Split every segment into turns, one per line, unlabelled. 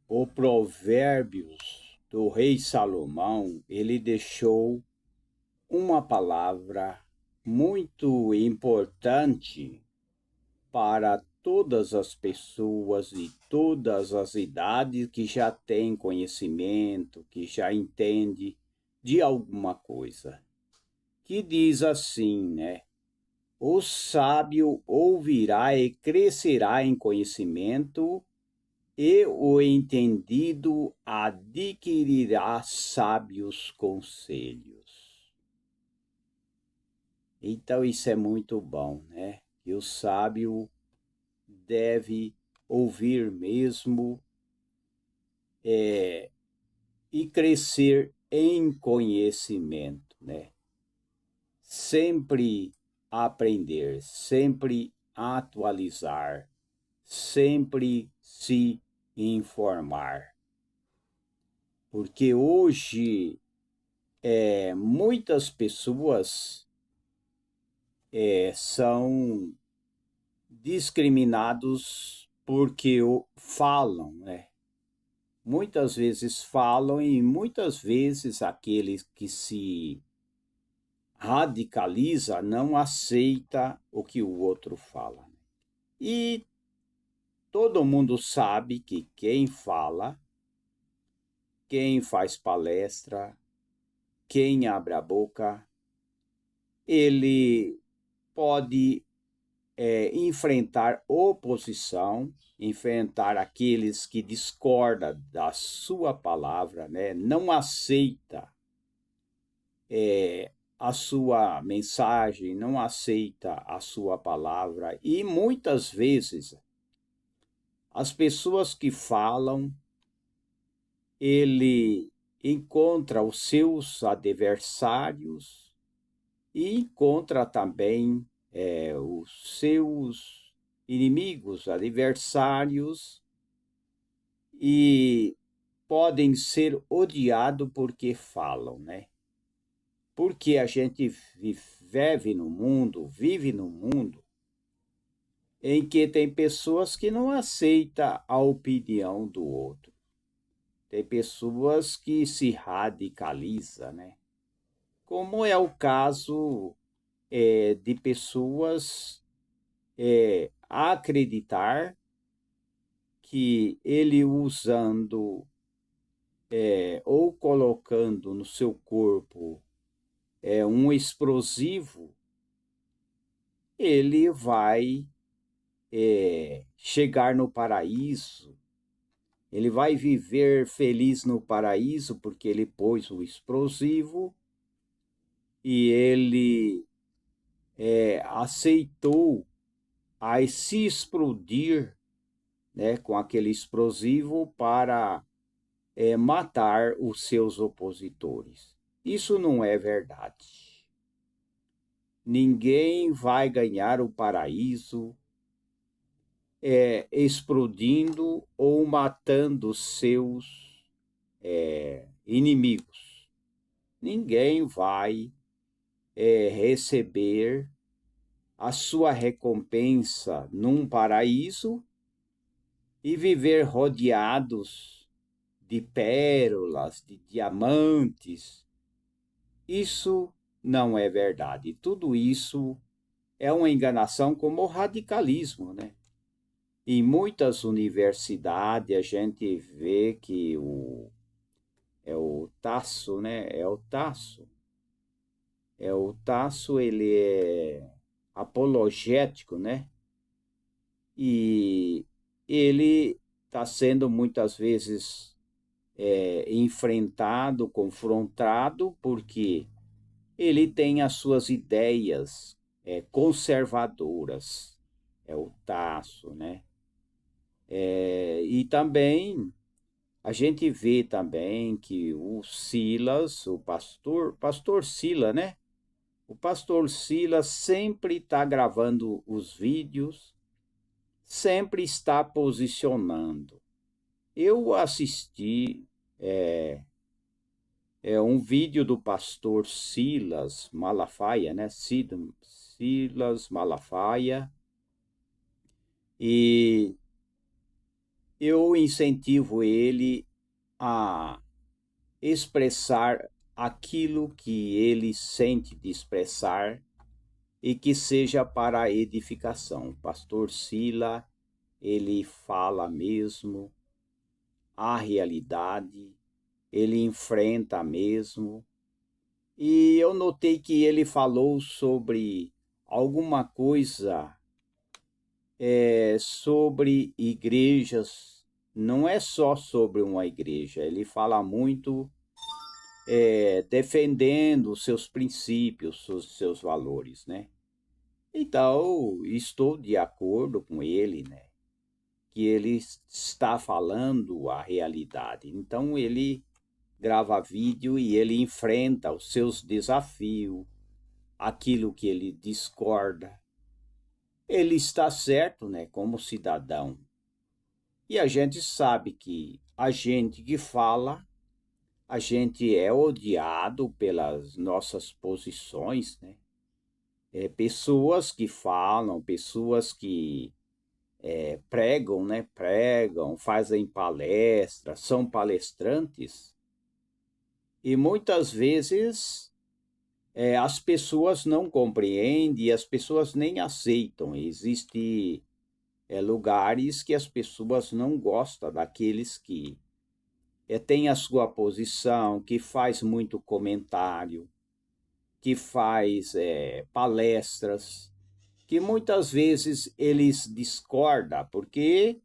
o Provérbios do rei Salomão, ele deixou uma palavra muito importante para todas as pessoas e todas as idades que já têm conhecimento, que já entende de alguma coisa, que diz assim, né? O sábio ouvirá e crescerá em conhecimento, e o entendido adquirirá sábios conselhos. Então isso é muito bom, né? Que o sábio deve ouvir mesmo e crescer em conhecimento, né? Sempre aprender, sempre atualizar, sempre se informar. Porque hoje muitas pessoas são discriminados porque falam, né? Muitas vezes falam e muitas vezes aqueles que se radicaliza não aceita o que o outro fala. E todo mundo sabe que quem fala, quem faz palestra, quem abre a boca, ele pode enfrentar oposição, enfrentar aqueles que discordam da sua palavra, né? Não aceita a sua mensagem, não aceita a sua palavra. E muitas vezes as pessoas que falam, ele encontra os seus adversários e encontra também os seus inimigos, adversários, e podem ser odiados porque falam, né? Porque a gente vive no mundo em que tem pessoas que não aceitam a opinião do outro. Tem pessoas que se radicalizam, né? Como é o caso de pessoas acreditar que ele usando ou colocando no seu corpo um explosivo, ele vai chegar no paraíso, ele vai viver feliz no paraíso porque ele pôs o explosivo e ele aceitou a se explodir, né, com aquele explosivo para matar os seus opositores. Isso não é verdade. Ninguém vai ganhar o paraíso explodindo ou matando seus inimigos. Ninguém vai receber a sua recompensa num paraíso e viver rodeados de pérolas, de diamantes. Isso não é verdade. Tudo isso é uma enganação como o radicalismo, né? Em muitas universidades a gente vê que é o Tasso, né? O Tasso, ele é apologético, né? E ele está sendo muitas vezes enfrentado, confrontado, porque ele tem as suas ideias conservadoras. É o Tasso, né? E também a gente vê também que o Silas, pastor Silas, né? O pastor Silas sempre está gravando os vídeos, sempre está posicionando. Eu assisti um vídeo do pastor Silas Malafaia, né? Silas Malafaia, e eu incentivo ele a expressar aquilo que ele sente de expressar e que seja para a edificação. O pastor Sila, ele fala mesmo a realidade, ele enfrenta mesmo. E eu notei que ele falou sobre alguma coisa sobre igrejas. Não é só sobre uma igreja, ele fala muito defendendo os seus princípios, os seus valores, né? Então, estou de acordo com ele, né? Que ele está falando a realidade. Então, ele grava vídeo e ele enfrenta os seus desafios, aquilo que ele discorda. Ele está certo, né, como cidadão. E a gente sabe que a gente que fala, a gente é odiado pelas nossas posições, né? Pessoas que falam, pessoas que pregam, né? Pregam, fazem palestras, são palestrantes. E muitas vezes as pessoas não compreendem, as pessoas nem aceitam. Existem lugares que as pessoas não gostam daqueles que têm a sua posição, que faz muito comentário, que faz palestras, que muitas vezes eles discordam, porque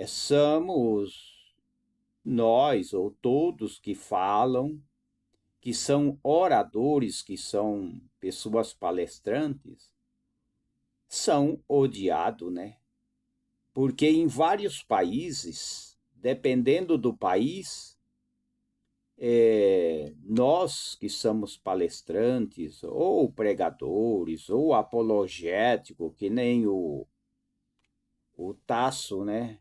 somos nós ou todos que falam, que são oradores, que são pessoas palestrantes, são odiados, né? Porque em vários países, dependendo do país, nós que somos palestrantes, ou pregadores, ou apologético, que nem o Tasso, né?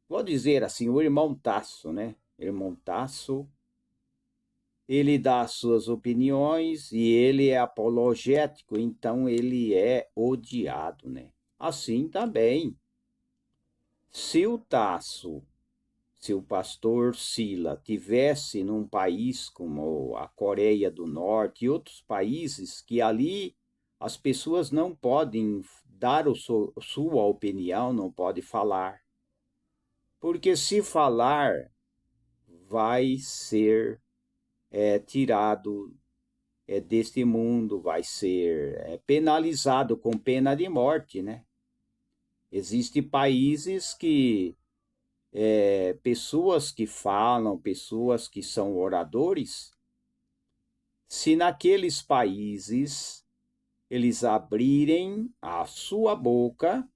Vou dizer assim, o irmão Tasso, né? Irmão Tasso, ele dá as suas opiniões e ele é apologético, então ele é odiado, né? Assim também, se o Tasso, se o pastor Sila tivesse num país como a Coreia do Norte e outros países que ali as pessoas não podem dar sua opinião, não pode falar, porque se falar vai ser tirado deste mundo, vai ser penalizado com pena de morte, né? Existem países que pessoas que falam, pessoas que são oradores, se naqueles países eles abrirem a sua boca,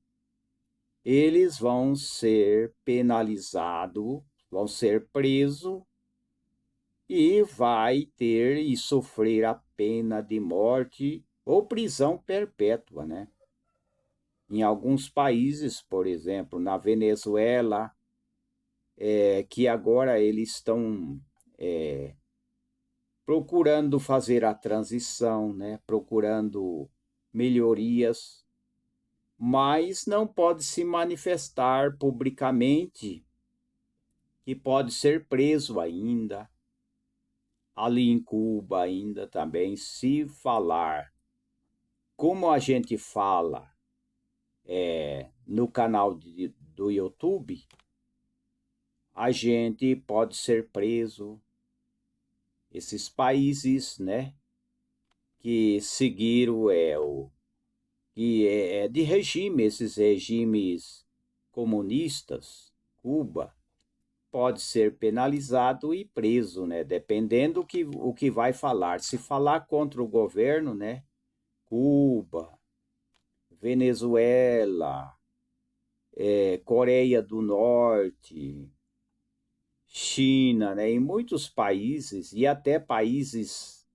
eles vão ser penalizados, vão ser presos e vai ter e sofrer a pena de morte ou prisão perpétua, né? Em alguns países, por exemplo, na Venezuela, que agora eles estão procurando fazer a transição, né? Procurando melhorias, mas não pode se manifestar publicamente, que pode ser preso ainda. Ali em Cuba ainda também, se falar como a gente fala no canal do YouTube, a gente pode ser preso. Esses países, né, que seguiram que é de regime, esses regimes comunistas, Cuba, pode ser penalizado e preso, né, dependendo o que vai falar. Se falar contra o governo, né, Cuba, Venezuela, Coreia do Norte, China, né, em muitos países, e até países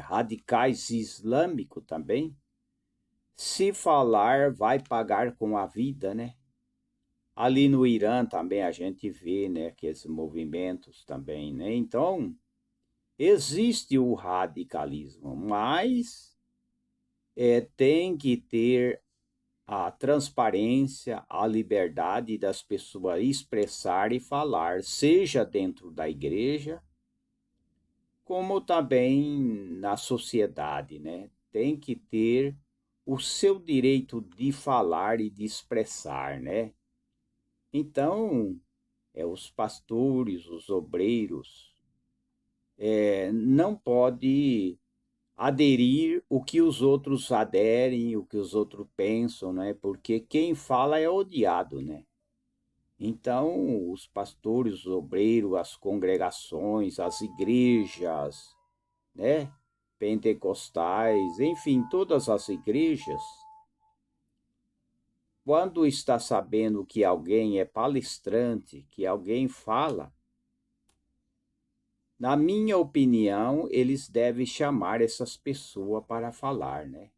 radicais islâmicos também, se falar, vai pagar com a vida, né? Ali no Irã também a gente vê, né, que esses movimentos também, né? Então, existe o radicalismo, mas tem que ter a transparência, a liberdade das pessoas expressar e falar, seja dentro da igreja, como também na sociedade, né? Tem que ter o seu direito de falar e de expressar, né? Então, os pastores, os obreiros, não pode aderir o que os outros aderem, o que os outros pensam, né? Porque quem fala é odiado, né? Então, os pastores, os obreiros, as congregações, as igrejas, né? Pentecostais, enfim, todas as igrejas, quando está sabendo que alguém é palestrante, que alguém fala, na minha opinião, eles devem chamar essas pessoas para falar, né?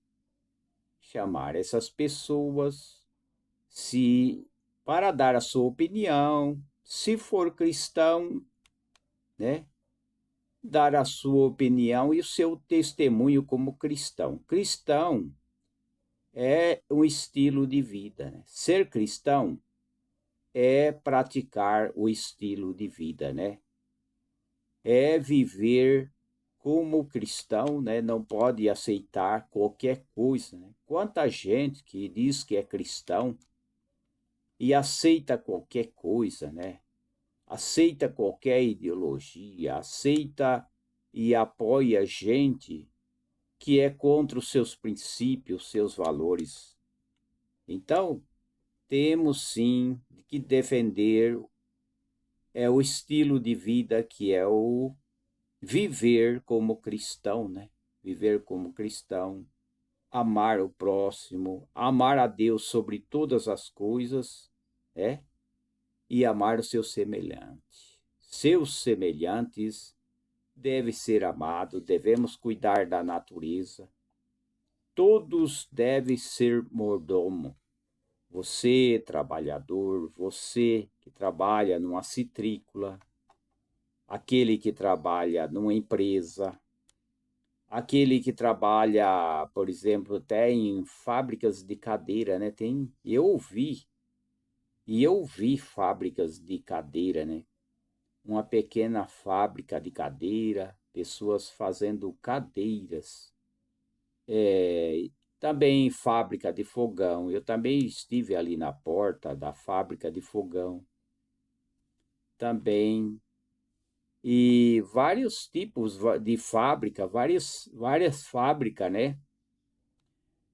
Chamar essas pessoas se para dar a sua opinião, se for cristão, né? Dar a sua opinião e o seu testemunho como cristão. Cristão é um estilo de vida, né? Ser cristão é praticar o estilo de vida, né? É viver como cristão, né? Não pode aceitar qualquer coisa, né? Quanta gente que diz que é cristão e aceita qualquer coisa, né? Aceita qualquer ideologia, aceita e apoia gente que é contra os seus princípios, seus valores. Então, temos sim que defender o estilo de vida que é o viver como cristão, né? Viver como cristão, amar o próximo, amar a Deus sobre todas as coisas, e amar o seu semelhante. Seus semelhantes devem ser amados, devemos cuidar da natureza. Todos devem ser mordomo. Você, trabalhador, você que trabalha numa citrícola, aquele que trabalha numa empresa, aquele que trabalha, por exemplo, até em fábricas de cadeira, né? Eu vi fábricas de cadeira, né? Uma pequena fábrica de cadeira, pessoas fazendo cadeiras. Também fábrica de fogão. Eu também estive ali na porta da fábrica de fogão. Também. E vários tipos de fábrica, várias fábricas, né?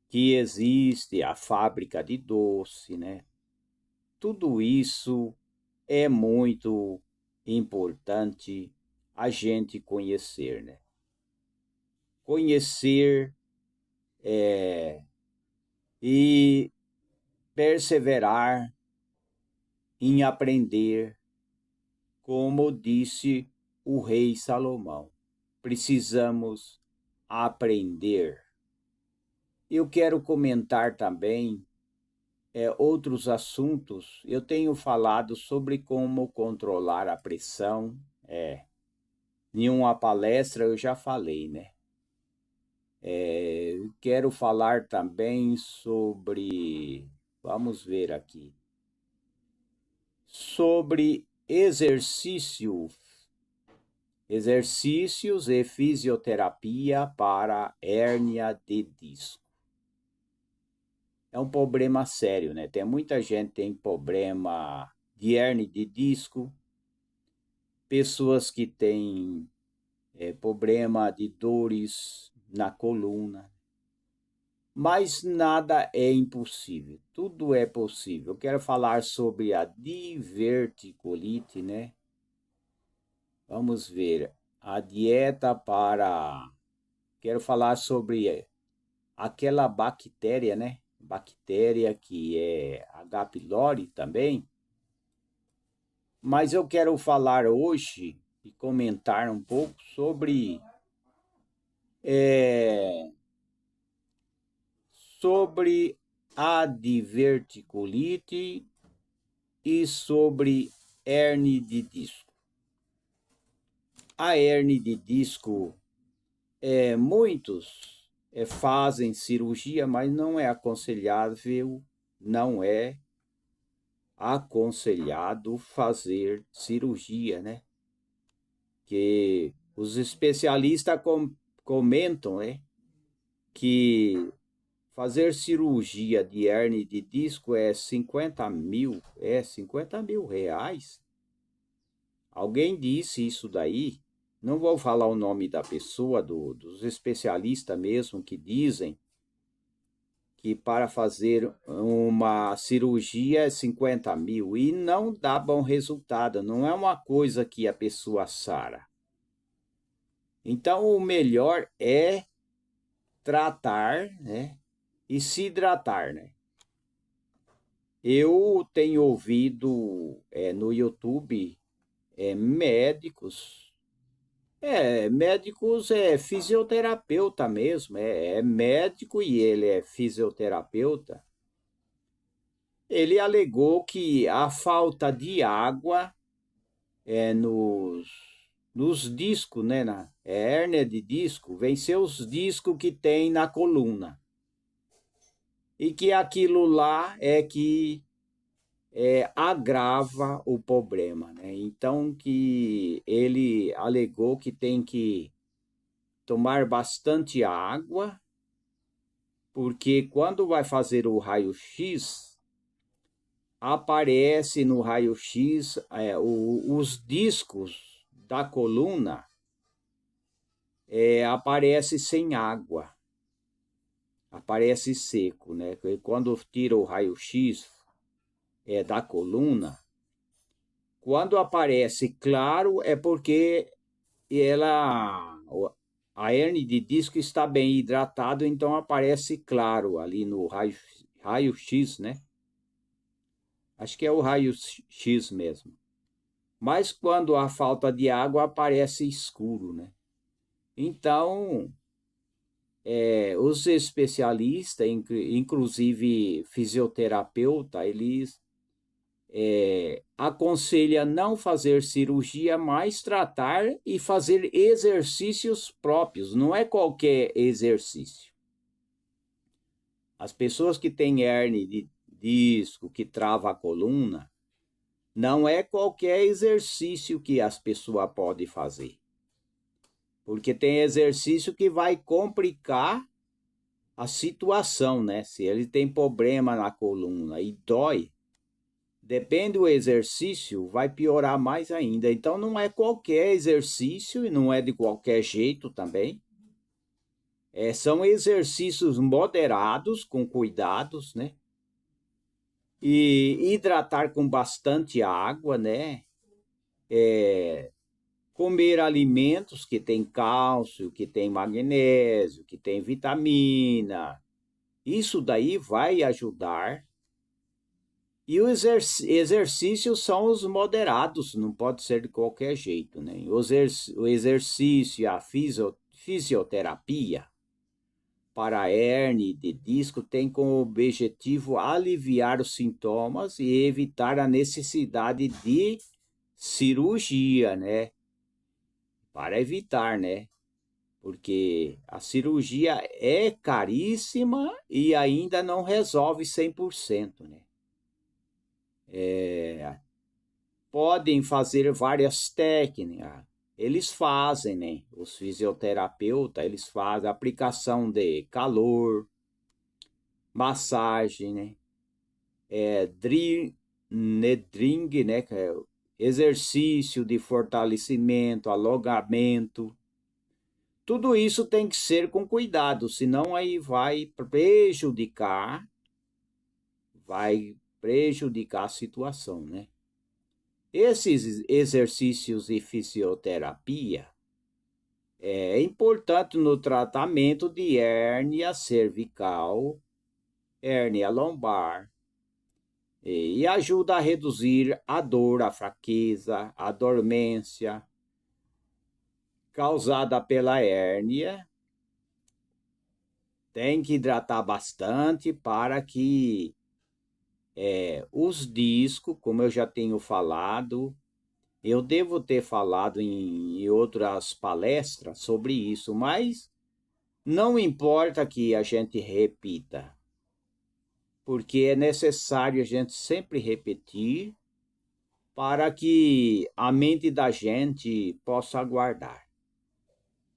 Que existe, a fábrica de doce, né? Tudo isso é muito importante a gente conhecer, né? Conhecer e perseverar em aprender, como disse o rei Salomão. Precisamos aprender. Eu quero comentar também outros assuntos. Eu tenho falado sobre como controlar a pressão. Em uma palestra eu já falei, né? Quero falar também sobre, vamos ver aqui, sobre exercícios e fisioterapia para hérnia de disco. É um problema sério, né? Tem muita gente que tem problema de hérnia de disco, pessoas que têm problema de dores na coluna, mas nada é impossível, tudo é possível. Eu quero falar sobre a diverticulite, né? Vamos ver, a dieta para... Quero falar sobre aquela bactéria, né? Bactéria que é H. pylori também. Mas eu quero falar hoje e comentar um pouco sobre a diverticulite e sobre hérnia de disco. A hérnia de disco, muitos fazem cirurgia, mas não é aconselhável, não é aconselhado fazer cirurgia, né? Que os especialistas comentam, né, que fazer cirurgia de hérnia de disco é 50 mil reais. Alguém disse isso daí, não vou falar o nome da pessoa, dos especialistas mesmo, que dizem que para fazer uma cirurgia é 50 mil e não dá bom resultado, não é uma coisa que a pessoa sara. Então, o melhor é tratar, né, e se hidratar, né? Eu tenho ouvido no YouTube médicos, fisioterapeuta mesmo, é médico e ele é fisioterapeuta. Ele alegou que a falta de água nos discos, né, na hérnia de disco, vencer os discos que tem na coluna. E que aquilo lá é que agrava o problema, né? Então que ele alegou que tem que tomar bastante água, porque quando vai fazer o raio-x, aparece no raio-x os discos da coluna aparece sem água, aparece seco, né? Quando tira o raio-x da coluna, quando aparece claro é porque a hernia de disco está bem hidratado, então aparece claro ali no raio-x, né? Acho que é o raio-x mesmo. Mas quando há falta de água, aparece escuro, né? Então, os especialistas, inclusive fisioterapeuta, eles aconselham não fazer cirurgia, mas tratar e fazer exercícios próprios, não é qualquer exercício. As pessoas que têm hérnia de disco, que trava a coluna, não é qualquer exercício que as pessoas podem fazer. Porque tem exercício que vai complicar a situação, né? Se ele tem problema na coluna e dói, depende do exercício, vai piorar mais ainda. Então não é qualquer exercício e não é de qualquer jeito também. São exercícios moderados, com cuidados, né? E hidratar com bastante água, né? Comer alimentos que tem cálcio, que tem magnésio, que tem vitamina. Isso daí vai ajudar. E os exercícios são os moderados, não pode ser de qualquer jeito, né? O exercício e a fisioterapia para a hernia de disco tem como objetivo aliviar os sintomas e evitar a necessidade de cirurgia, né? Para evitar, né? Porque a cirurgia é caríssima e ainda não resolve 100%, né? Podem fazer várias técnicas, eles fazem, né? Os fisioterapeutas, eles fazem aplicação de calor, massagem, né? Nedring, né? Que é exercício de fortalecimento, alongamento. Tudo isso tem que ser com cuidado, senão aí vai prejudicar a situação, né? Esses exercícios e fisioterapia é importante no tratamento de hérnia cervical, hérnia lombar, e ajuda a reduzir a dor, a fraqueza, a dormência causada pela hérnia. Tem que hidratar bastante para que os discos, como eu já tenho falado, eu devo ter falado em outras palestras sobre isso, mas Não importa que a gente repita, porque é necessário a gente sempre repetir para que a mente da gente possa guardar.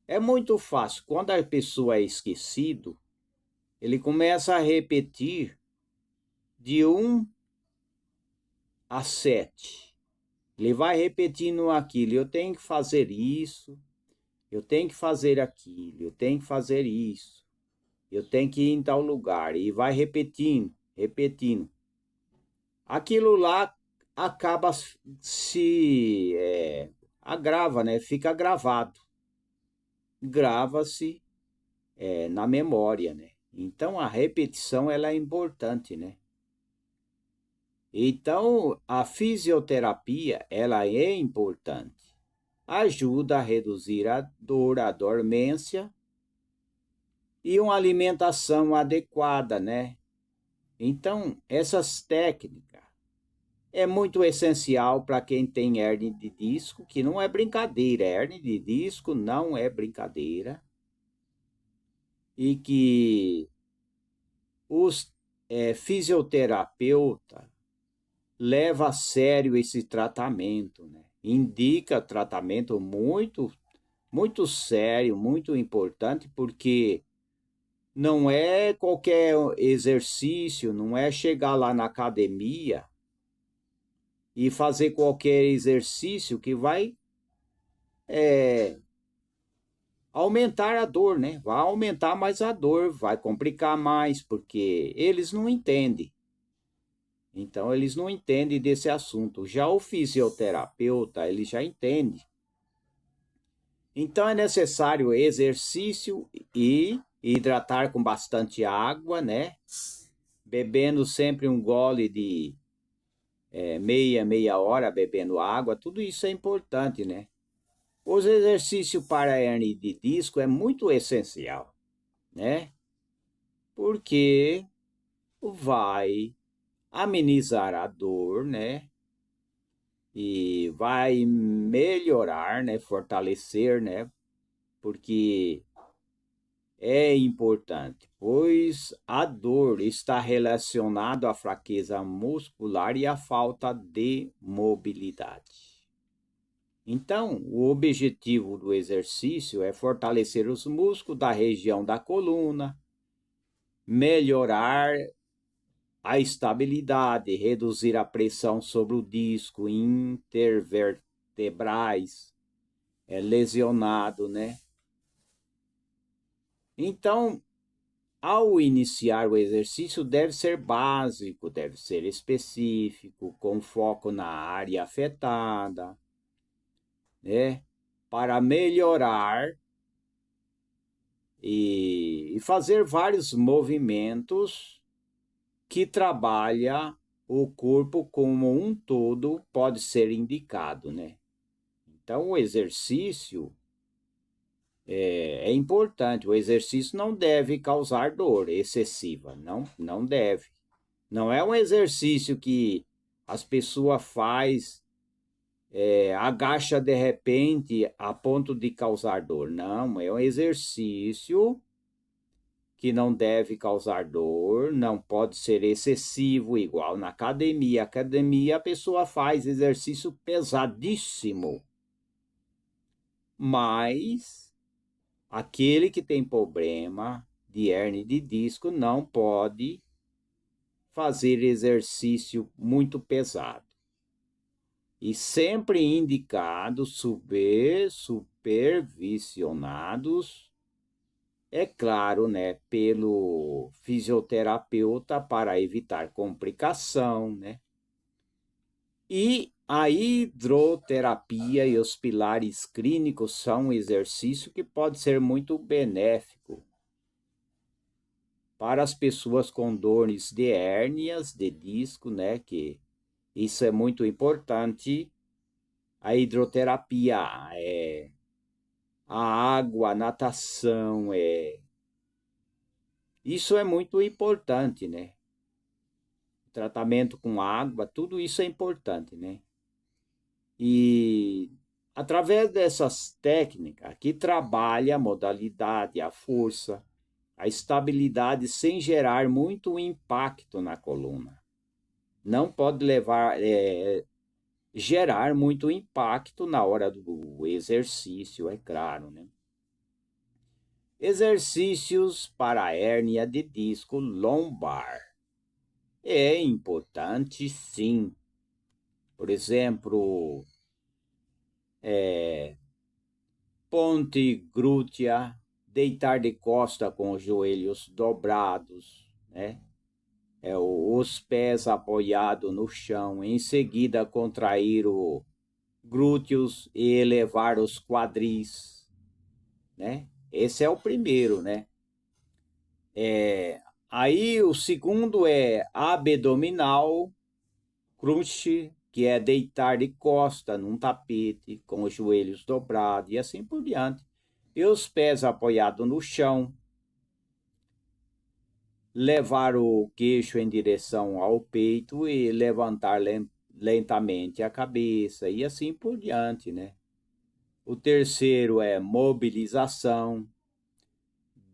É muito fácil. Quando a pessoa é esquecido, ele começa a repetir de 1 a 7. Ele vai repetindo aquilo. Eu tenho que fazer isso, eu tenho que fazer aquilo, eu tenho que fazer isso, eu tenho que ir em tal lugar. E vai repetindo, repetindo. Aquilo lá acaba se agrava, né? Fica gravado. Grava-se na memória, né? Então a repetição ela é importante, né? Então a fisioterapia ela é importante. Ajuda a reduzir a dor, a dormência e uma alimentação adequada, né? Então essas técnicas é muito essencial para quem tem hernia de disco, que não é brincadeira. Hernia de disco não é brincadeira. E que os fisioterapeutas levam a sério esse tratamento, né? Indica tratamento muito, muito sério, muito importante, porque não é qualquer exercício, não é chegar lá na academia e fazer qualquer exercício que vai aumentar a dor, né? Vai aumentar mais a dor, vai complicar mais, porque eles não entendem. Então, eles não entendem desse assunto. Já o fisioterapeuta, ele já entende. Então, é necessário exercício e hidratar com bastante água, né? Bebendo sempre um gole de meia hora bebendo água. Tudo isso é importante, né? Os exercícios para a hernia de disco é muito essencial, né? Porque vai amenizar a dor, né? E vai melhorar, né? Fortalecer, né? Porque é importante, pois a dor está relacionada à fraqueza muscular e à falta de mobilidade. Então, o objetivo do exercício é fortalecer os músculos da região da coluna, melhorar a estabilidade, reduzir a pressão sobre o disco intervertebrais, lesionado, né? Então, ao iniciar o exercício, deve ser básico, deve ser específico, com foco na área afetada, né? Para melhorar e fazer vários movimentos que trabalha o corpo como um todo pode ser indicado, né? Então, o exercício é importante. O exercício não deve causar dor excessiva, não deve. Não é um exercício que as pessoas faz, agacha de repente a ponto de causar dor. Não, é um exercício que não deve causar dor, não pode ser excessivo, igual na academia. Academia a pessoa faz exercício pesadíssimo, mas aquele que tem problema de hernia de disco não pode fazer exercício muito pesado. E sempre indicados, supervisionados, é claro, né, pelo fisioterapeuta para evitar complicação, né? E a hidroterapia e os pilares clínicos são um exercício que pode ser muito benéfico para as pessoas com dores de hérnias de disco, né, que isso é muito importante. A hidroterapia, a água, a natação, isso é muito importante, né? Tratamento com água, tudo isso é importante, né? E Através dessas técnicas que trabalha a modalidade, a força, a estabilidade sem gerar muito impacto na coluna. Não pode gerar muito impacto na hora do exercício, é claro, né? Exercícios para a hérnia de disco lombar. É importante, sim. Por exemplo, ponte glútea, deitar de costa com os joelhos dobrados, né? Os pés apoiados no chão, em seguida contrair o glúteos e elevar os quadris, né? Esse é o primeiro, né? Aí o segundo é abdominal crunch, que é deitar de costa num tapete com os joelhos dobrados e assim por diante. E os pés apoiados no chão, levar o queixo em direção ao peito e levantar lentamente a cabeça e assim por diante, né? O terceiro é mobilização,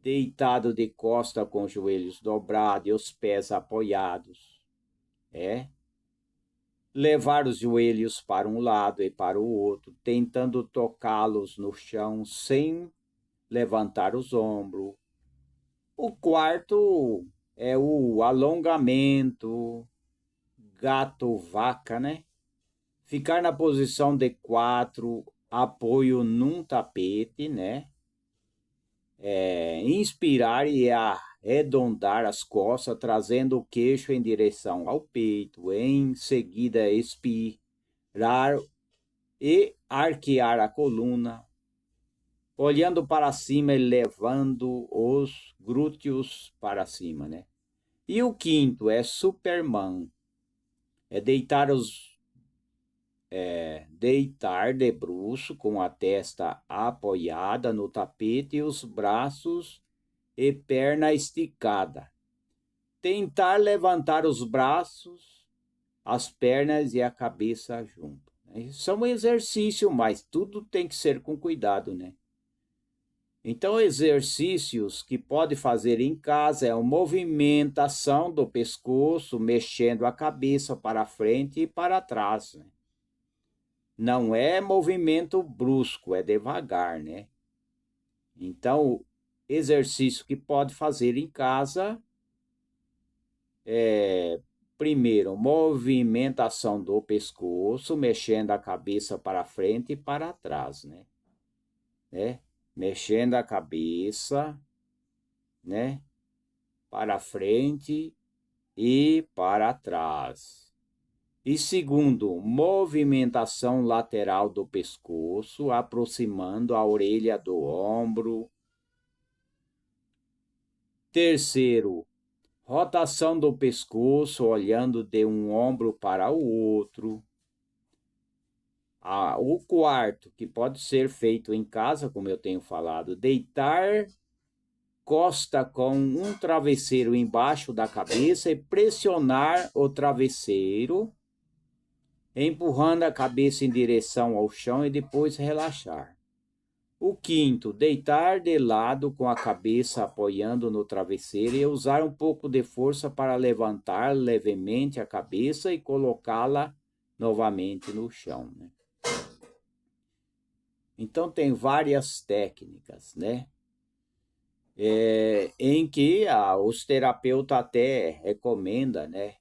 deitado de costa com os joelhos dobrados e os pés apoiados. Levar os joelhos para um lado e para o outro, tentando tocá-los no chão sem levantar os ombros. O quarto é o alongamento, gato-vaca, né? Ficar na posição de 4, apoio num tapete, né? Inspirar e arredondar as costas, trazendo o queixo em direção ao peito. Em seguida, expirar e arquear a coluna, olhando para cima e levando os glúteos para cima, né? E o quinto é Superman, é deitar de bruço com a testa apoiada no tapete e os braços e perna esticada. Tentar levantar os braços, as pernas e a cabeça junto. Isso é um exercício, mas tudo tem que ser com cuidado, né? Então, exercícios que pode fazer em casa é a movimentação do pescoço, mexendo a cabeça para frente e para trás, né? Não é movimento brusco, é devagar, né? Então, exercício que pode fazer em casa é, primeiro, movimentação do pescoço, mexendo a cabeça para frente e para trás, né? Mexendo a cabeça, né? Para frente e para trás. E segundo, movimentação lateral do pescoço, aproximando a orelha do ombro. Terceiro, rotação do pescoço, olhando de um ombro para o outro. O quarto, que pode ser feito em casa, como eu tenho falado, deitar costa com um travesseiro embaixo da cabeça e pressionar o travesseiro, empurrando a cabeça em direção ao chão e depois relaxar. O quinto, deitar de lado com a cabeça apoiando no travesseiro e usar um pouco de força para levantar levemente a cabeça e colocá-la novamente no chão, né? Então tem várias técnicas, né? Em que os terapeutas até recomendam, né?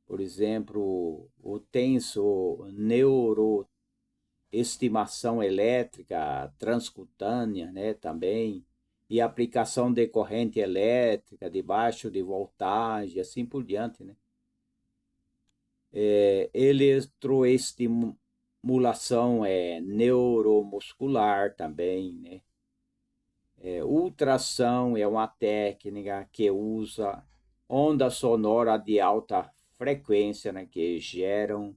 Por exemplo, o tenso neuroestimação elétrica transcutânea, né? Também, e aplicação de corrente elétrica de baixo de voltagem, assim por diante, né? Eletroestimulação neuromuscular também, né? Ultrassom é uma técnica que usa onda sonora de alta frequência, né, que geram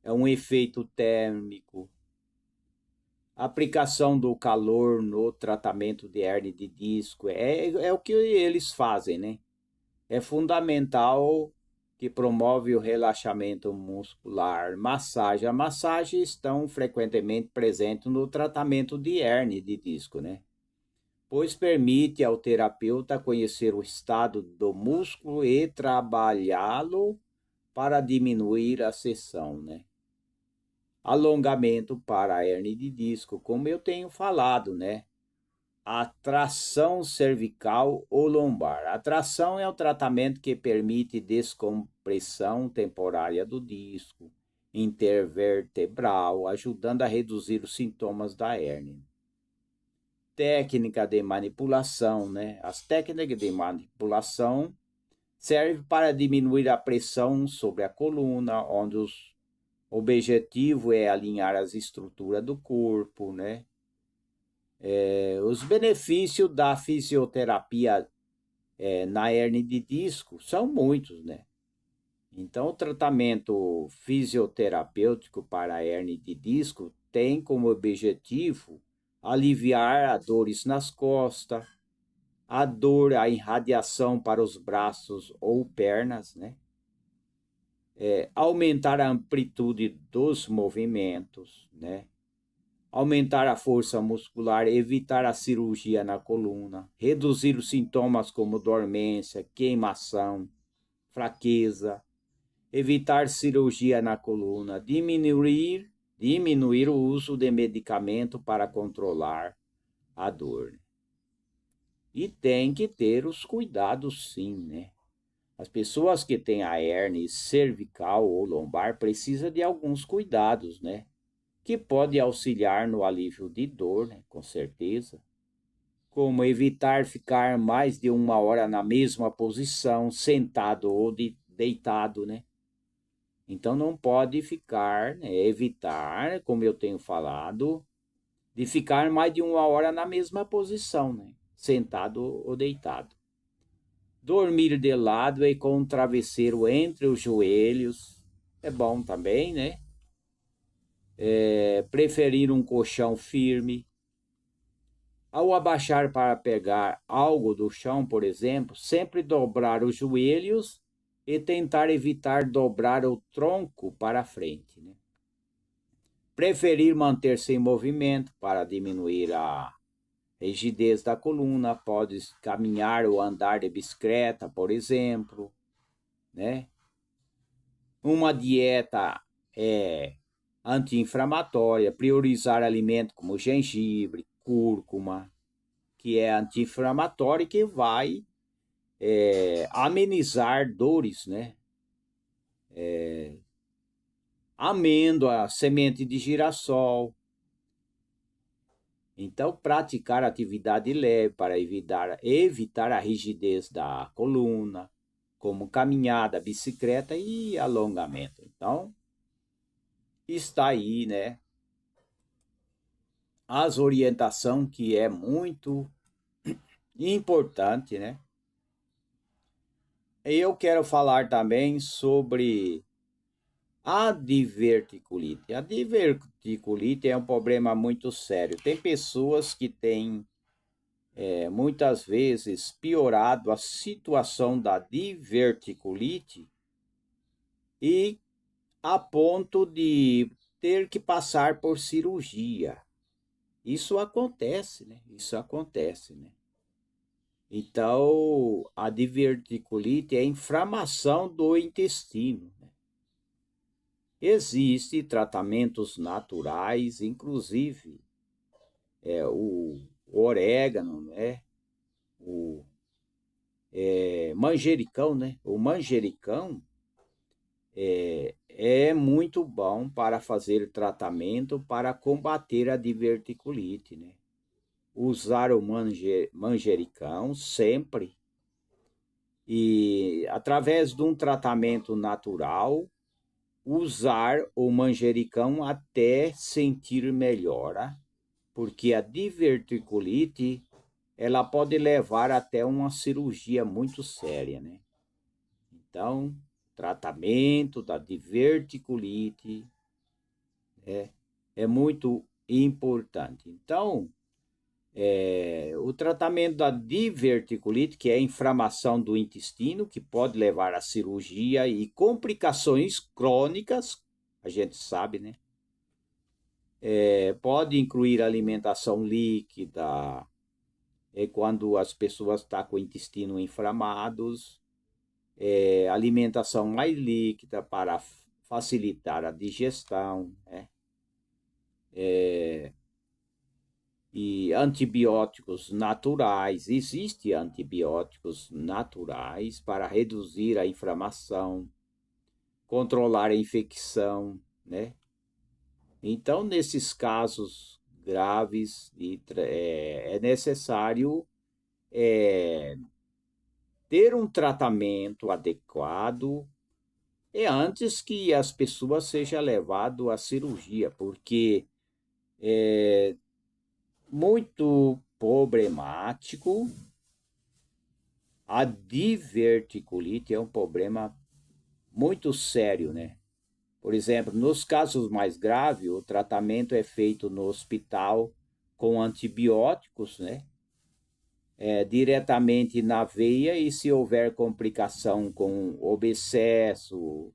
um efeito térmico. Aplicação do calor no tratamento de hernia de disco é o que eles fazem, né? É fundamental que promove o relaxamento muscular, massagem. A massagem estão frequentemente presentes no tratamento de hérnia de disco, né? Pois permite ao terapeuta conhecer o estado do músculo e trabalhá-lo para diminuir a seção, né? Alongamento para a hérnia de disco, como eu tenho falado, né? A tração cervical ou lombar. A tração é o tratamento que permite descompressão temporária do disco intervertebral, ajudando a reduzir os sintomas da hérnia. Técnica de manipulação, né? As técnicas de manipulação servem para diminuir a pressão sobre a coluna, onde o objetivo é alinhar as estruturas do corpo, né? Os benefícios da fisioterapia na hérnia de disco são muitos, né? Então, o tratamento fisioterapêutico para a hérnia de disco tem como objetivo aliviar as dores nas costas, a dor, a irradiação para os braços ou pernas, né? Aumentar a amplitude dos movimentos, né? Aumentar a força muscular, evitar a cirurgia na coluna, reduzir os sintomas como dormência, queimação, fraqueza, evitar cirurgia na coluna, diminuir o uso de medicamento para controlar a dor. E tem que ter os cuidados sim, né? As pessoas que têm a hérnia cervical ou lombar precisam de alguns cuidados, né? Que pode auxiliar no alívio de dor, né? Com certeza. Como evitar ficar mais de 1 hora na mesma posição, sentado ou deitado, né? Então não pode ficar, né? Evitar, como eu tenho falado, de ficar mais de 1 hora na mesma posição, né? Sentado ou deitado. Dormir de lado e com um travesseiro entre os joelhos é bom também, né? Preferir um colchão firme. Ao abaixar para pegar algo do chão, por exemplo, sempre dobrar os joelhos e tentar evitar dobrar o tronco para frente, né? Preferir manter-se em movimento para diminuir a rigidez da coluna, pode caminhar ou andar de bicicleta, por exemplo, né? Uma dieta anti-inflamatória, priorizar alimentos como gengibre, cúrcuma, que é anti-inflamatório e que vai amenizar dores, né? Amêndoa, semente de girassol. Então, praticar atividade leve para evitar a rigidez da coluna, como caminhada, bicicleta e alongamento. Então, está aí, né? As orientações que é muito importante, né? Eu quero falar também sobre a diverticulite. A diverticulite é um problema muito sério. Tem pessoas que têm muitas vezes piorado a situação da diverticulite e a ponto de ter que passar por cirurgia. Isso acontece, né? Isso acontece, né? Então, a diverticulite é a inflamação do intestino, né? Existem tratamentos naturais, inclusive o orégano, né? O manjericão, né? O manjericão é muito bom para fazer tratamento para combater a diverticulite, né? Usar o manjericão sempre e, através de um tratamento natural, usar o manjericão até sentir melhora, porque a diverticulite ela pode levar até uma cirurgia muito séria, né? Então, tratamento da diverticulite é muito importante. Então, O tratamento da diverticulite, que é a inflamação do intestino, que pode levar à cirurgia e complicações crônicas, a gente sabe, né? Pode incluir alimentação líquida, quando as pessoas estão com o intestino inflamados, alimentação mais líquida para facilitar a digestão, né? E antibióticos naturais, existem antibióticos naturais para reduzir a inflamação, controlar a infecção, né? Então, nesses casos graves, é necessário ter um tratamento adequado antes que as pessoas sejam levadas à cirurgia, porque é muito problemático. A diverticulite é um problema muito sério, né? Por exemplo, nos casos mais graves, o tratamento é feito no hospital com antibióticos, né? Diretamente na veia, e se houver complicação com abscesso,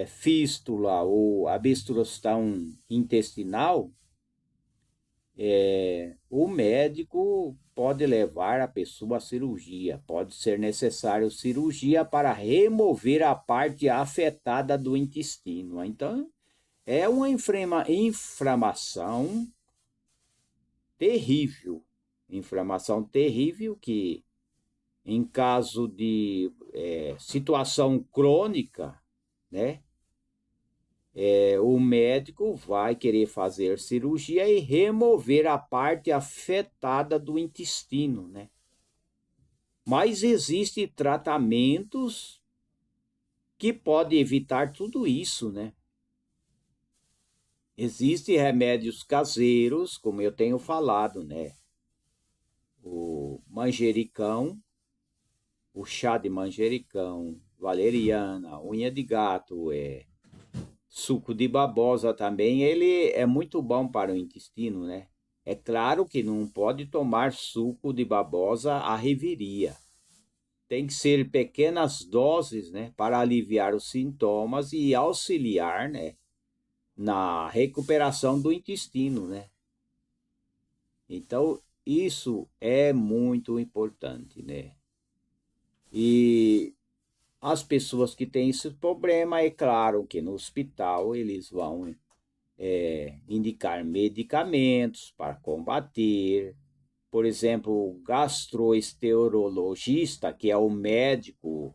fístula ou obstrução intestinal, o médico pode levar a pessoa à cirurgia. Pode ser necessário cirurgia para remover a parte afetada do intestino. Então, é uma inflamação terrível. Inflamação terrível que, em caso de situação crônica, né? O médico vai querer fazer cirurgia e remover a parte afetada do intestino, né? Mas existem tratamentos que podem evitar tudo isso, né? Existem remédios caseiros, como eu tenho falado, né? O manjericão, o chá de manjericão, valeriana, unha de gato, suco de babosa também, ele é muito bom para o intestino, né? É claro que não pode tomar suco de babosa à reveria. Tem que ser pequenas doses, né, para aliviar os sintomas e auxiliar, né, na recuperação do intestino, né? Então, isso é muito importante, né? E as pessoas que têm esse problema, é claro que no hospital eles vão indicar medicamentos para combater. Por exemplo, o gastroenterologista, que é o médico,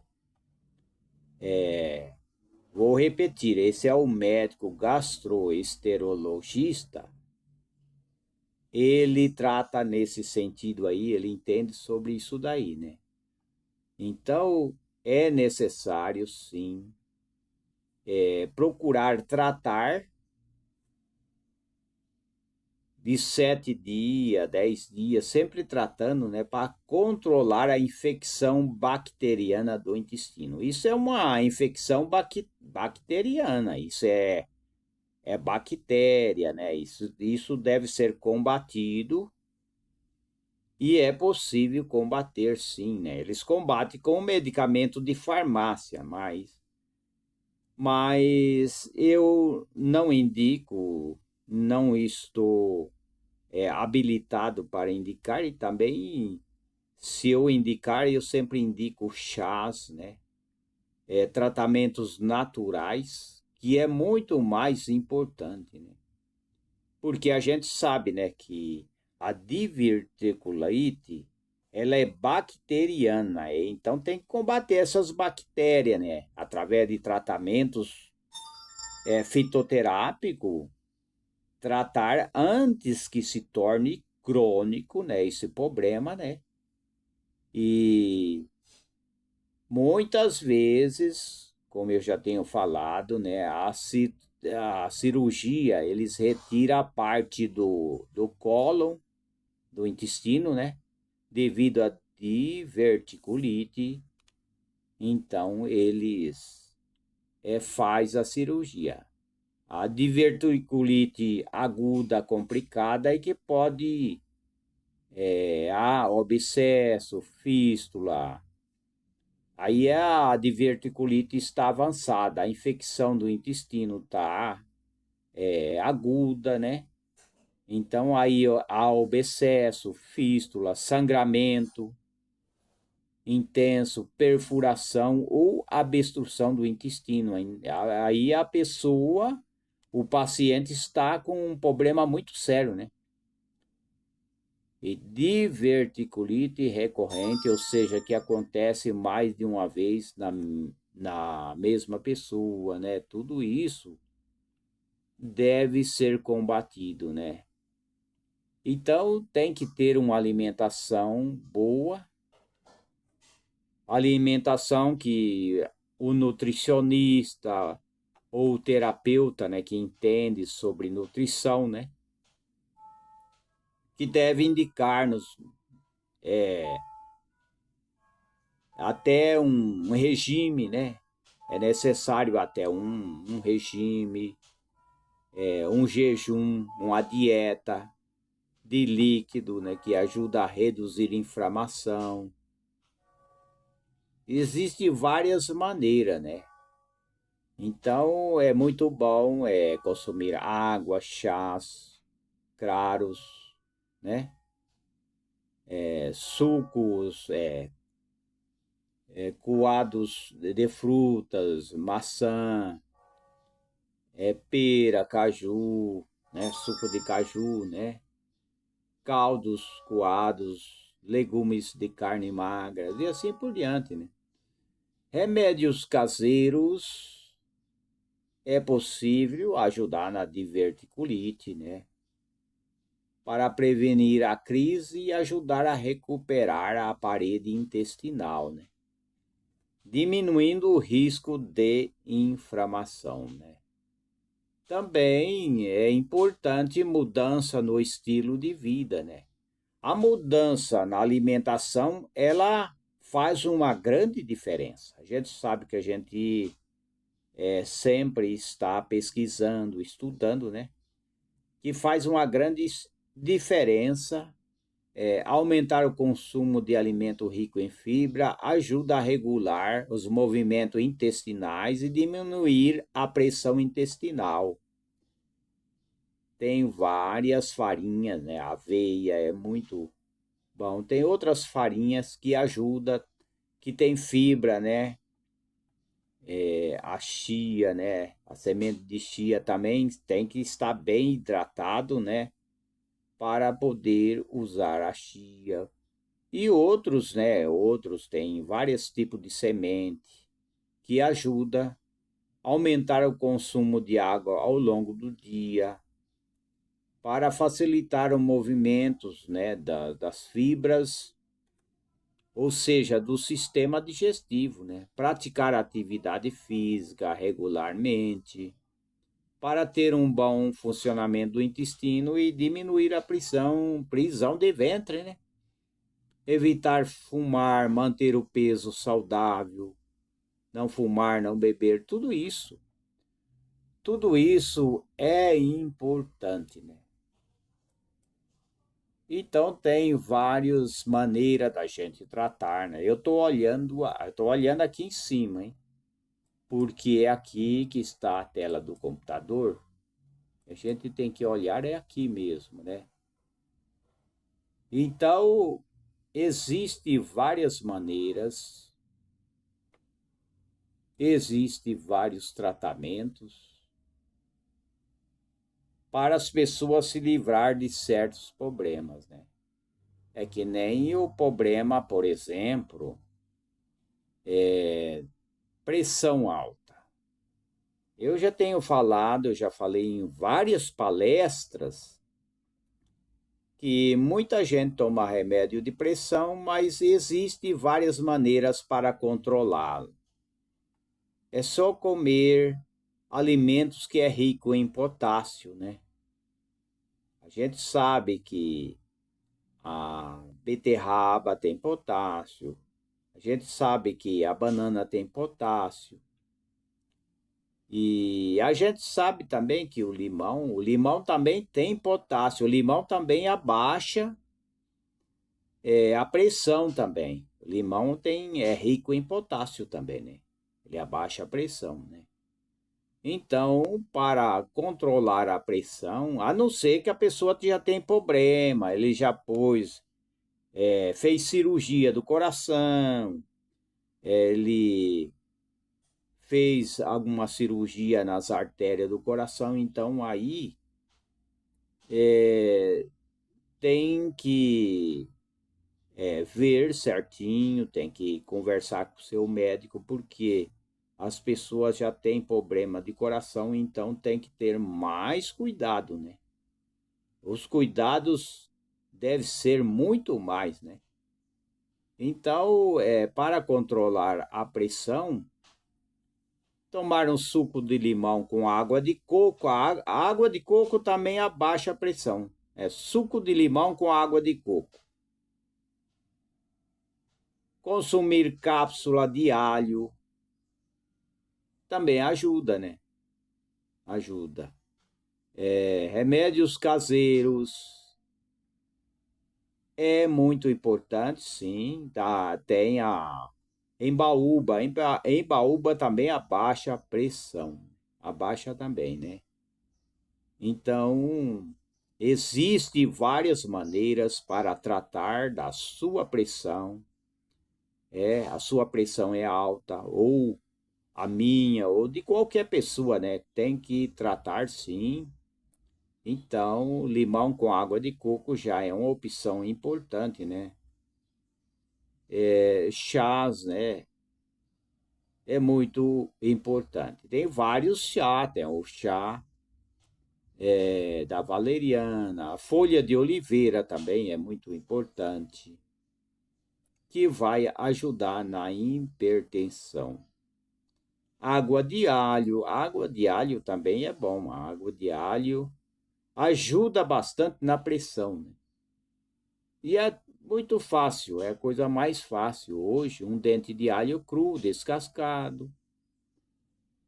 vou repetir, esse é o médico gastroenterologista, ele trata nesse sentido aí, ele entende sobre isso daí, né? Então, é necessário, sim, procurar tratar de 7 dias, 10 dias, sempre tratando, né, para controlar a infecção bacteriana do intestino. Isso é uma infecção bacteriana, isso é bactéria, né? Isso deve ser combatido e é possível combater, sim, né? Eles combatem com medicamento de farmácia, mas eu não indico, não estou habilitado para indicar, e também, se eu indicar, eu sempre indico chás, né? Tratamentos naturais, que é muito mais importante, né? Porque a gente sabe, né, que a diverticulite, ela é bacteriana, então tem que combater essas bactérias, né, através de tratamentos fitoterápicos, tratar antes que se torne crônico, né, esse problema, né? E muitas vezes, como eu já tenho falado, né, a cirurgia, eles retiram a parte do cólon, do intestino, né, devido a diverticulite, então eles faz a cirurgia. A diverticulite aguda complicada é que pode abscesso, fístula. Aí a diverticulite está avançada, a infecção do intestino está aguda, né? Então aí há abscesso, fístula, sangramento intenso, perfuração ou obstrução do intestino. Aí a pessoa, o paciente está com um problema muito sério, né? E diverticulite recorrente, ou seja, que acontece mais de uma vez na mesma pessoa, né? Tudo isso deve ser combatido, né? Então tem que ter uma alimentação boa, alimentação que o nutricionista ou o terapeuta, né, que entende sobre nutrição, né, que deve indicar-nos até um regime, né? É necessário até um regime, um jejum, uma dieta de líquido, né, que ajuda a reduzir a inflamação. Existem várias maneiras, né? Então é muito bom consumir água, chás claros, né? Sucos, coados de frutas, maçã, pera, caju, né? Suco de caju, né? Caldos coados, legumes de carne magra e assim por diante, né? Remédios caseiros é possível ajudar na diverticulite, né? Para prevenir a crise e ajudar a recuperar a parede intestinal, né? Diminuindo o risco de inflamação, né? Também é importante mudança no estilo de vida, né? A mudança na alimentação, ela faz uma grande diferença. A gente sabe que a gente sempre está pesquisando, estudando, né? Que faz uma grande diferença. Aumentar o consumo de alimento rico em fibra ajuda a regular os movimentos intestinais e diminuir a pressão intestinal. Tem várias farinhas, né? A aveia é muito bom. Tem outras farinhas que ajudam, que tem fibra, né? A chia, né? A semente de chia também tem que estar bem hidratado, né? Para poder usar a chia. E outros, né? Outros têm vários tipos de semente que ajuda a aumentar o consumo de água ao longo do dia, para facilitar os movimentos, né, das fibras, ou seja, do sistema digestivo, né? Praticar atividade física regularmente, para ter um bom funcionamento do intestino e diminuir a prisão de ventre, né? Evitar fumar, manter o peso saudável, não fumar, não beber, tudo isso. Tudo isso é importante, né? Então tem várias maneiras da gente tratar, né? Eu tô olhando aqui em cima, hein? Porque é aqui que está a tela do computador. A gente tem que olhar é aqui mesmo, né? Então existe várias maneiras, existe vários tratamentos para as pessoas se livrar de certos problemas, né? É que nem o problema, por exemplo, pressão alta. Eu já tenho falado, eu já falei em várias palestras que muita gente toma remédio de pressão, mas existe várias maneiras para controlá-lo. É só comer alimentos que é rico em potássio, né? A gente sabe que a beterraba tem potássio, a gente sabe que a banana tem potássio, e a gente sabe também que o limão também tem potássio, o limão também abaixa a pressão também. O limão é rico em potássio também, né? Ele abaixa a pressão, né? Então, para controlar a pressão, a não ser que a pessoa já tem problema, ele já fez cirurgia do coração, ele fez alguma cirurgia nas artérias do coração, então aí tem que ver certinho, tem que conversar com o seu médico, porque as pessoas já têm problema de coração, então tem que ter mais cuidado, né? Os cuidados devem ser muito mais, né? Então, para controlar a pressão, tomar um suco de limão com água de coco. A água de coco também abaixa a pressão. É suco de limão com água de coco. Consumir cápsula de alho também ajuda, né? Ajuda. Remédios caseiros é muito importante, sim. Tá, tem a embaúba. Embaúba também abaixa a pressão. Abaixa também, né? Então, existem várias maneiras para tratar da sua pressão. A sua pressão é alta, ou a minha, ou de qualquer pessoa, né? Tem que tratar sim. Então, limão com água de coco já é uma opção importante, né? Chás, né? É muito importante. Tem vários chás, tem o chá da valeriana, a folha de oliveira também é muito importante, que vai ajudar na hipertensão. Água de alho também é bom. A água de alho ajuda bastante na pressão, né? E é muito fácil, é a coisa mais fácil hoje, um dente de alho cru, descascado,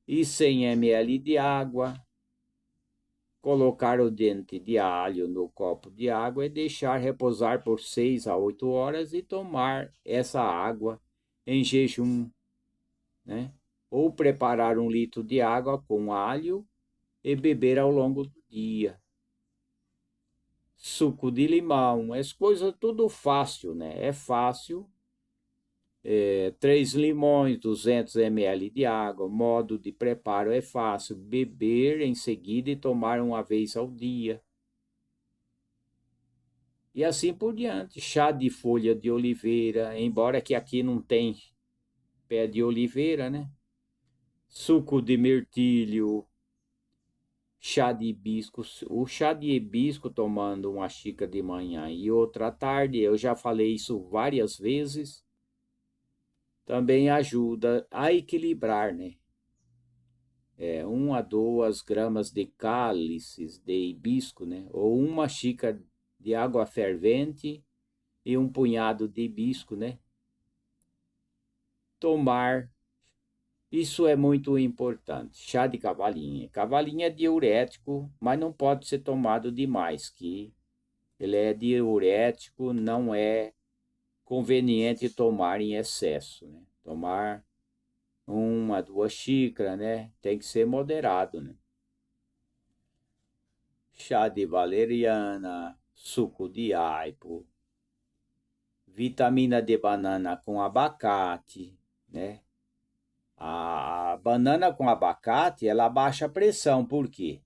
e 100 ml de água. Colocar o dente de alho no copo de água e deixar repousar por 6 a 8 horas e tomar essa água em jejum, né? Ou preparar 1 litro de água com alho e beber ao longo do dia. Suco de limão, as coisas tudo fácil, né? É fácil. 3 limões, 200 ml de água. Modo de preparo é fácil. Beber em seguida e tomar uma vez ao dia. E assim por diante. Chá de folha de oliveira, embora que aqui não tem pé de oliveira, né? Suco de mirtilho, chá de hibisco. O chá de hibisco tomando uma xícara de manhã e outra à tarde, eu já falei isso várias vezes, também ajuda a equilibrar, né? 1 a 2 gramas de cálices de hibisco, né? Ou uma xícara de água fervente e um punhado de hibisco, né? Tomar. Isso é muito importante. Chá de cavalinha. Cavalinha é diurético, mas não pode ser tomado demais, que ele é diurético, não é conveniente tomar em excesso, né? Tomar 1 a 2 xícaras, né? Tem que ser moderado, né? Chá de valeriana, suco de aipo, vitamina de banana com abacate, né? A banana com abacate, ela abaixa a pressão. Por quê?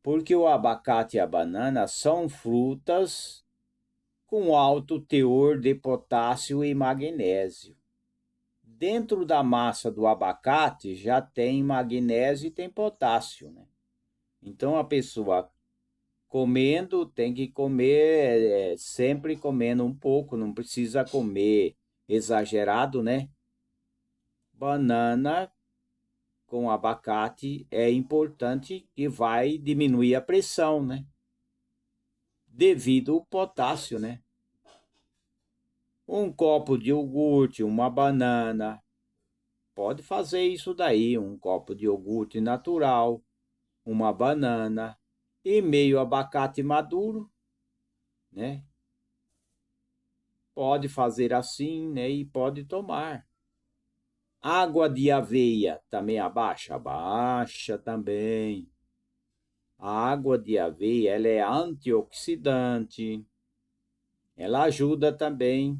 Porque o abacate e a banana são frutas com alto teor de potássio e magnésio. Dentro da massa do abacate já tem magnésio e tem potássio, né? Então a pessoa comendo tem que comer sempre comendo um pouco, não precisa comer exagerado, né? Banana com abacate é importante que vai diminuir a pressão, né? Devido ao potássio, né? Um copo de iogurte, uma banana, pode fazer isso daí, um copo de iogurte natural, uma banana e meio abacate maduro, né? pode fazer assim, né? E pode tomar. Água de aveia também abaixa? Abaixa também. A água de aveia, ela é antioxidante. Ela ajuda também,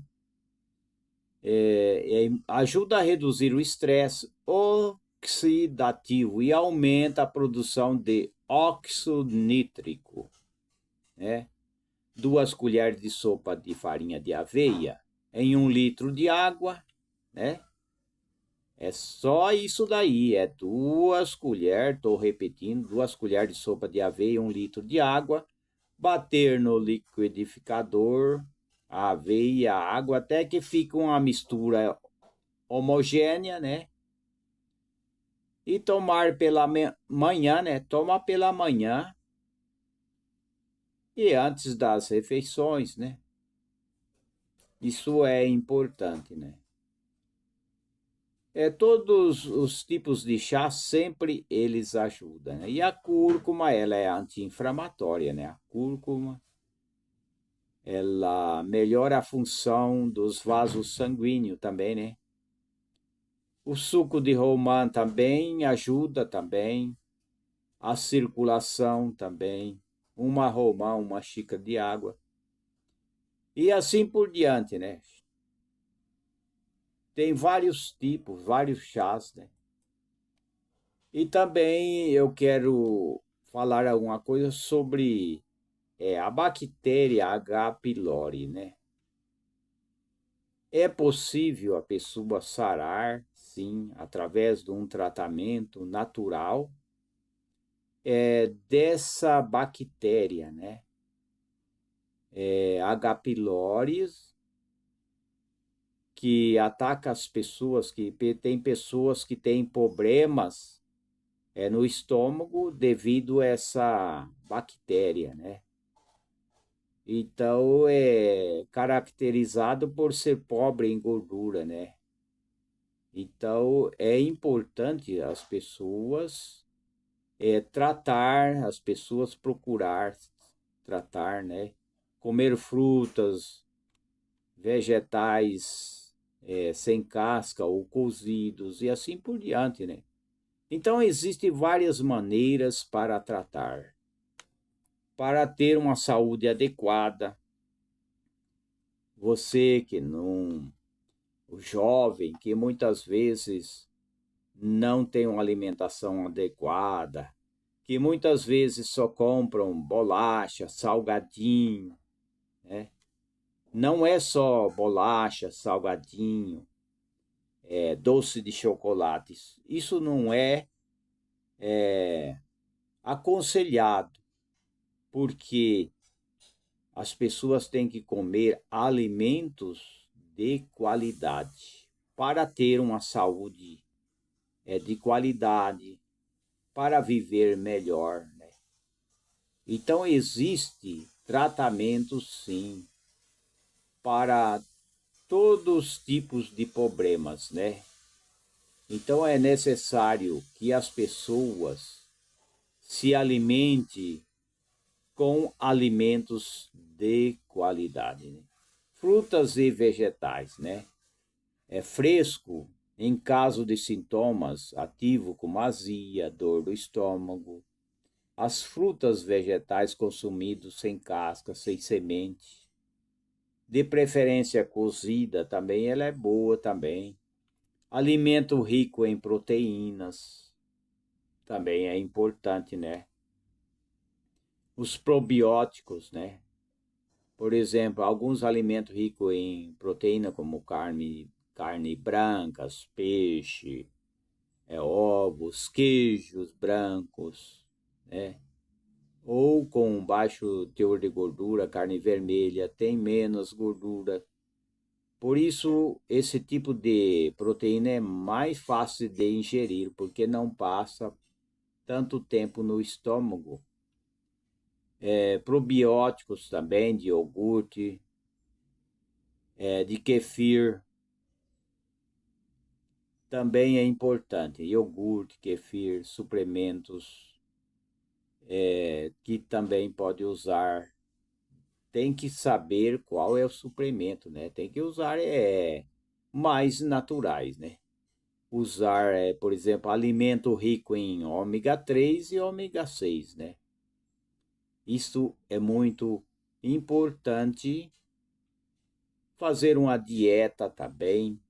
ajuda a reduzir o estresse oxidativo e aumenta a produção de óxido nítrico, né? 2 colheres de sopa de farinha de aveia em 1 litro de água, né? É só isso daí, é 2 colheres, estou repetindo, 2 colheres de sopa de aveia em 1 litro de água, bater no liquidificador, a aveia, a água, até que fica uma mistura homogênea, né? E tomar pela manhã, né? Toma pela manhã e antes das refeições, né? Isso é importante, né? Todos os tipos de chá sempre eles ajudam, né? E a cúrcuma, ela é anti-inflamatória, né? A cúrcuma, ela melhora a função dos vasos sanguíneos também, né? O suco de romã também ajuda também, a circulação também, uma romã, 1 xícara de água. E assim por diante, né? Tem vários tipos, vários chás, né? E também eu quero falar alguma coisa sobre a bactéria H. pylori, né? É possível a pessoa sarar, sim, através de um tratamento natural dessa bactéria, né? H. pylori, que ataca as pessoas, que tem pessoas que têm problemas no estômago devido a essa bactéria, né? Então, é caracterizado por ser pobre em gordura, né? Então, é importante as pessoas tratar, as pessoas procurar tratar, né? Comer frutas, vegetais sem casca ou cozidos e assim por diante, né? Então, existem várias maneiras para tratar. Para ter uma saúde adequada, você que não, o jovem que muitas vezes não tem uma alimentação adequada, que muitas vezes só compram bolacha, salgadinho, né? Não é só bolacha, salgadinho, doce de chocolate. Isso não é aconselhado, porque as pessoas têm que comer alimentos de qualidade para ter uma saúde de qualidade, para viver melhor, né? Então existe tratamento sim para todos os tipos de problemas, né? Então é necessário que as pessoas se alimentem com alimentos de qualidade, né? Frutas e vegetais, né? É fresco em caso de sintomas ativo como azia, dor do estômago. As frutas vegetais consumidas sem casca, sem semente, de preferência cozida também, ela é boa também. Alimento rico em proteínas também é importante, né? Os probióticos, né? Por exemplo, alguns alimentos ricos em proteína, como carne brancas, peixe, ovos, queijos brancos, né? Ou com baixo teor de gordura, carne vermelha, tem menos gordura. Por isso, esse tipo de proteína é mais fácil de ingerir, porque não passa tanto tempo no estômago. Probióticos também, de iogurte, de kefir, também é importante. Iogurte, kefir, suplementos que também pode usar. tem que saber qual é o suplemento, né? Tem que usar mais naturais, né? Usar, por exemplo, alimento rico em ômega 3 e ômega 6, né? Isso é muito importante. Fazer uma dieta também.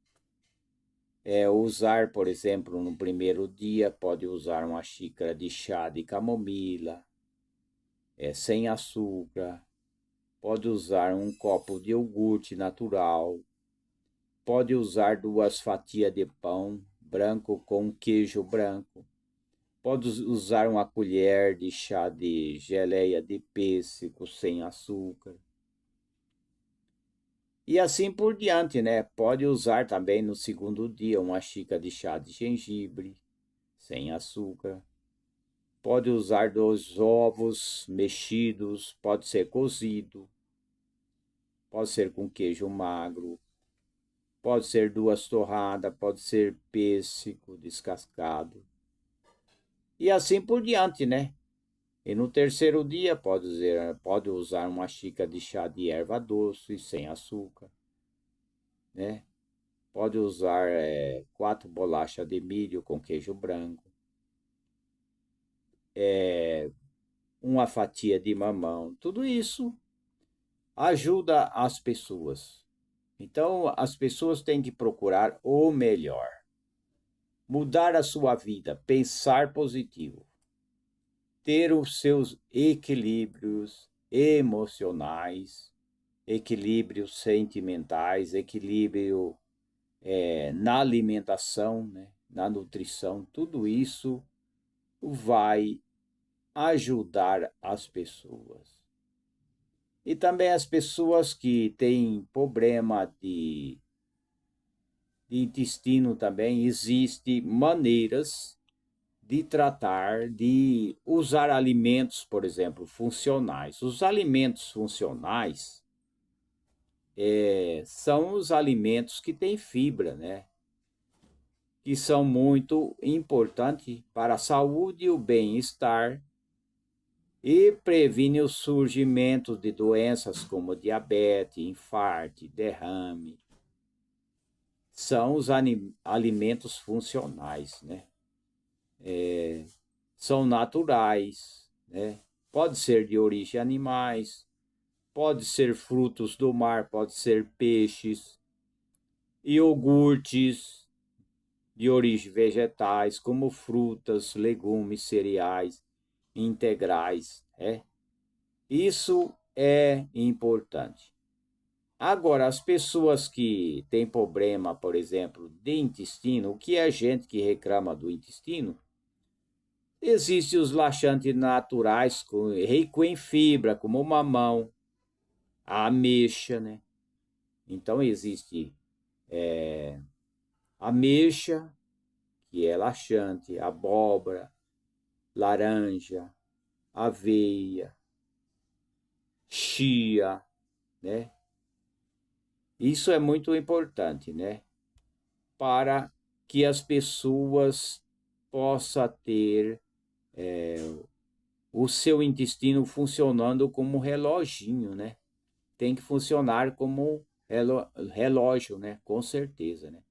Usar, por exemplo, no primeiro dia, pode usar uma xícara de chá de camomila, sem açúcar. Pode usar um copo de iogurte natural. Pode usar 2 fatias de pão branco com queijo branco. Pode usar uma colher de chá de geleia de pêssego sem açúcar. E assim por diante, né? Pode usar também no segundo dia uma xícara de chá de gengibre sem açúcar. Pode usar 2 ovos mexidos, pode ser cozido. Pode ser com queijo magro. Pode ser 2 torradas, pode ser pêssego descascado. E assim por diante, né? E no terceiro dia pode usar uma xícara de chá de erva doce sem açúcar, né? Pode usar 4 bolachas de milho com queijo branco, uma fatia de mamão. Tudo isso ajuda as pessoas. Então, as pessoas têm que procurar o melhor. Mudar a sua vida, pensar positivo. Ter os seus equilíbrios emocionais, equilíbrios sentimentais, equilíbrio na alimentação, né, na nutrição, tudo isso vai ajudar as pessoas. E também as pessoas que têm problema de intestino também, existem maneiras de tratar, de usar alimentos, por exemplo, funcionais. Os alimentos funcionais são os alimentos que têm fibra, né? Que são muito importantes para a saúde e o bem-estar e previne o surgimento de doenças como diabetes, infarto, derrame. São os alimentos funcionais, né? São naturais, né? Pode ser de origem animais, pode ser frutos do mar, pode ser peixes, iogurtes de origem vegetais, como frutas, legumes, cereais integrais, Isso é importante. Agora, as pessoas que têm problema, por exemplo, de intestino, o que é gente que reclama do intestino? Existem os laxantes naturais ricos em fibra, como o mamão, a ameixa, né? Então existe ameixa, que é laxante, abóbora, laranja, aveia, chia, né? Isso é muito importante, né? Para que as pessoas possam ter o seu intestino funcionando como um reloginho, né? Tem que funcionar como relógio, né? Com certeza, né?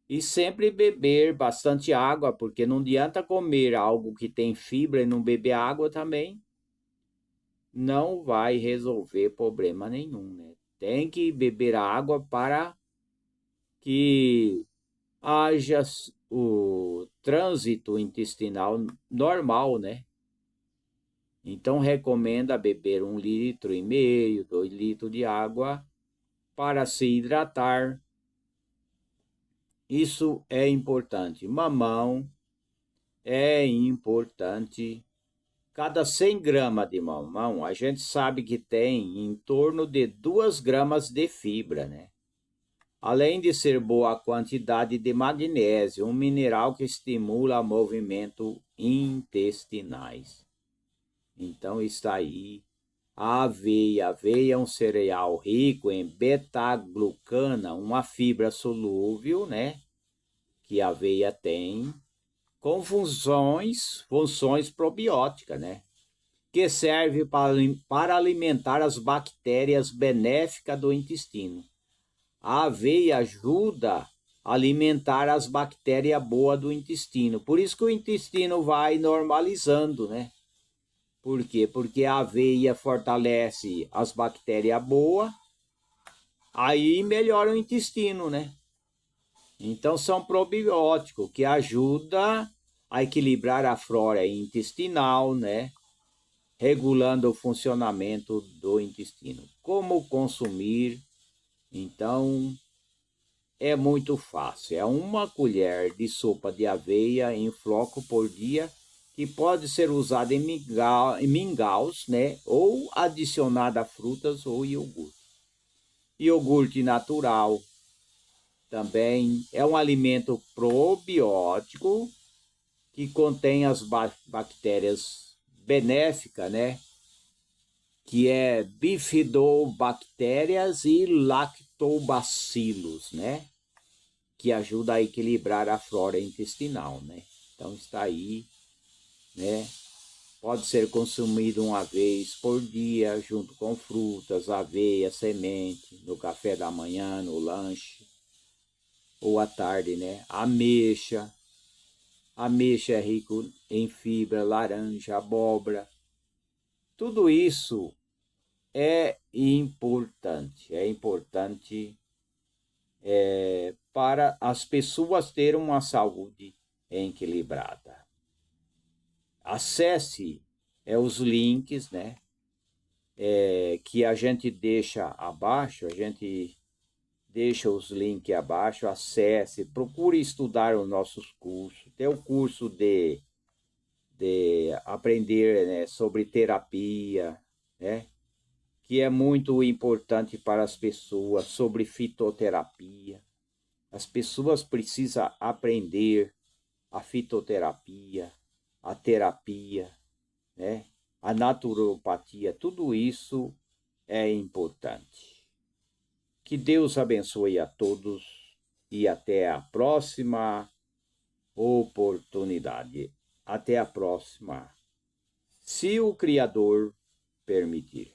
E sempre beber bastante água, porque não adianta comer algo que tem fibra e não beber água também. Não vai resolver problema nenhum, né? Tem que beber água para que haja o trânsito intestinal normal, né? Então recomenda beber 1,5 litro, 2 litros de água para se hidratar. Isso é importante. Mamão é importante. Cada 100 gramas de mamão, a gente sabe que tem em torno de 2 gramas de fibra, né? Além de ser boa a quantidade de magnésio, um mineral que estimula movimentos intestinais. Então está aí a aveia. A aveia é um cereal rico em beta-glucana, uma fibra solúvel, né? Que a aveia tem, com funções probióticas, né? que serve para alimentar as bactérias benéficas do intestino. A aveia ajuda a alimentar as bactérias boas do intestino. Por isso que o intestino vai normalizando, né? Por quê? Porque a aveia fortalece as bactérias boas, aí melhora o intestino, né? Então são probióticos que ajudam a equilibrar a flora intestinal, né? Regulando o funcionamento do intestino. Como consumir? Então é muito fácil. É uma colher de sopa de aveia em floco por dia, que pode ser usada em mingaus, né? Ou adicionada a frutas ou iogurte. Iogurte natural também é um alimento probiótico que contém as bactérias benéficas, né? Que é bifidobactérias e lactobacilos, né? Que ajuda a equilibrar a flora intestinal, né? Então está aí, né? Pode ser consumido uma vez por dia, junto com frutas, aveia, semente, no café da manhã, no lanche, ou à tarde, né? Ameixa. Ameixa é rico em fibra, laranja, abóbora. Tudo isso é importante. É importante para as pessoas terem uma saúde equilibrada. Acesse os links, né? Que a gente deixa abaixo, a gente deixa os links abaixo, acesse, procure estudar os nossos cursos. Tem o curso de aprender, né, sobre terapia, né? Que é muito importante para as pessoas, sobre fitoterapia. As pessoas precisam aprender a fitoterapia, a terapia, né? A naturopatia, tudo isso é importante. Que Deus abençoe a todos e até a próxima oportunidade. Até a próxima, se o Criador permitir.